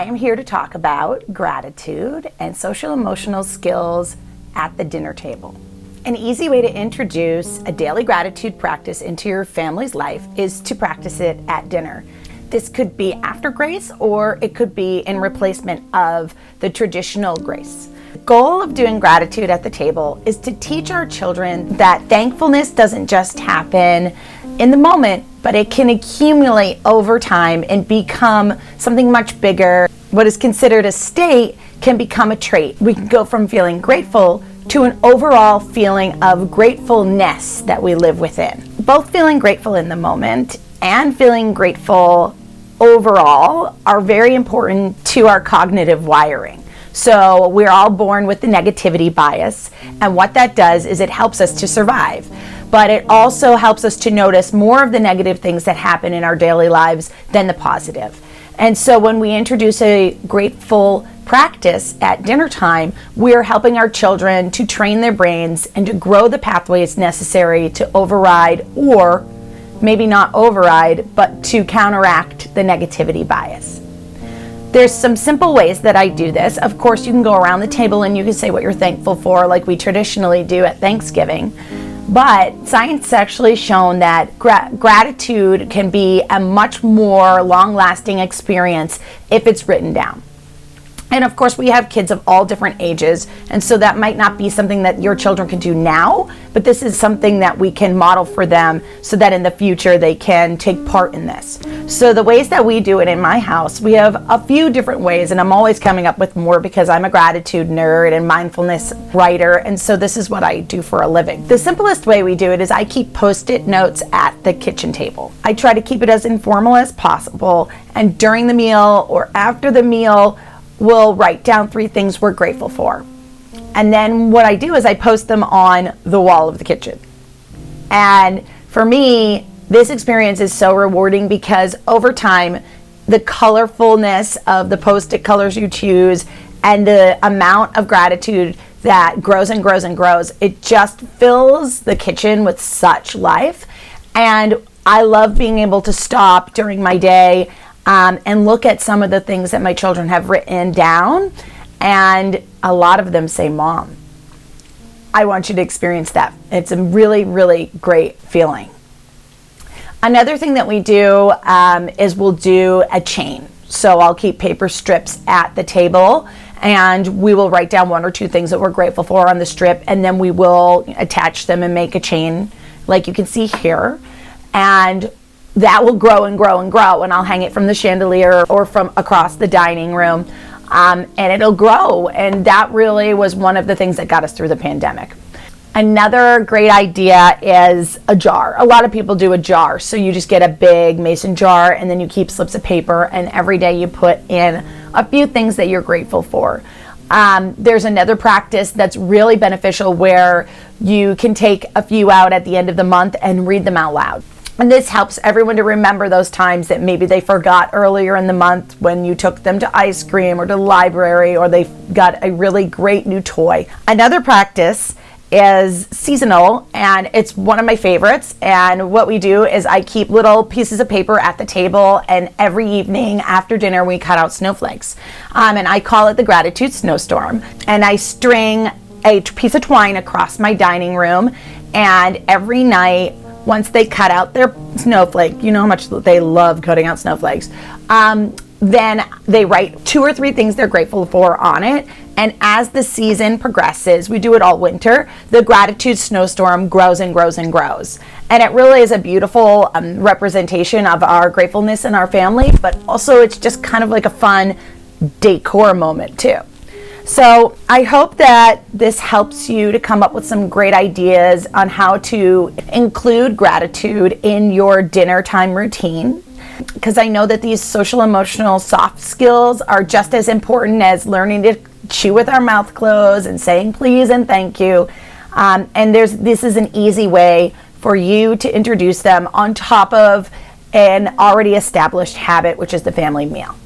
I am here to talk about gratitude and social emotional skills at the dinner table. An easy way to introduce a daily gratitude practice into your family's life is to practice it at dinner. This could be after grace, or it could be in replacement of the traditional grace. The goal of doing gratitude at the table is to teach our children that thankfulness doesn't just happen in the moment, but it can accumulate over time and become something much bigger. What is considered a state can become a trait. We can go from feeling grateful to an overall feeling of gratefulness that we live within. Both feeling grateful in the moment and feeling grateful overall are very important to our cognitive wiring. So we're all born with the negativity bias, and what that does is it helps us to survive. But it also helps us to notice more of the negative things that happen in our daily lives than the positive. And so when we introduce a grateful practice at dinner time, we're helping our children to train their brains and to grow the pathways necessary to override, or maybe not override, but to counteract the negativity bias. There's some simple ways that I do this. Of course, you can go around the table and you can say what you're thankful for, like we traditionally do at Thanksgiving. But science has actually shown that gratitude can be a much more long-lasting experience if it's written down. And of course, we have kids of all different ages, and so that might not be something that your children can do now, but this is something that we can model for them so that in the future they can take part in this. So the ways that we do it in my house, we have a few different ways, and I'm always coming up with more because I'm a gratitude nerd and mindfulness writer, and so this is what I do for a living. The simplest way we do it is I keep Post-it notes at the kitchen table. I try to keep it as informal as possible, and during the meal or after the meal, we'll write down 3 things we're grateful for. And then what I do is I post them on the wall of the kitchen. And for me, this experience is so rewarding because over time, the colorfulness of the Post-it colors you choose and the amount of gratitude that grows and grows and grows, it just fills the kitchen with such life. And I love being able to stop during my day and look at some of the things that my children have written down, and a lot of them say, "Mom." I want you to experience that. It's a really, really great feeling. Another thing that we do is we'll do a chain. So I'll keep paper strips at the table, and we will write down 1 or 2 things that we're grateful for on the strip, and then we will attach them and make a chain like you can see here. And that will grow and grow and grow, and I'll hang it from the chandelier or from across the dining room, and it'll grow. And that really was one of the things that got us through the pandemic. Another great idea is a jar. A lot of people do a jar. So you just get a big mason jar, and then you keep slips of paper, and every day you put in a few things that you're grateful for. There's another practice that's really beneficial where you can take a few out at the end of the month and read them out loud. And this helps everyone to remember those times that maybe they forgot earlier in the month when you took them to ice cream or to the library, or they got a really great new toy. Another practice is seasonal, and it's one of my favorites. And what we do is I keep little pieces of paper at the table, and every evening after dinner we cut out snowflakes. And I call it the gratitude snowstorm. And I string a piece of twine across my dining room, and every night, once they cut out their snowflake, you know how much they love cutting out snowflakes, then they write 2 or 3 things they're grateful for on it. And as the season progresses, we do it all winter, the gratitude snowstorm grows and grows and grows. And it really is a beautiful representation of our gratefulness in our family, but also it's just kind of like a fun decor moment too. So I hope that this helps you to come up with some great ideas on how to include gratitude in your dinner time routine, because I know that these social emotional soft skills are just as important as learning to chew with our mouth closed and saying please and thank you. And this is an easy way for you to introduce them on top of an already established habit, which is the family meal.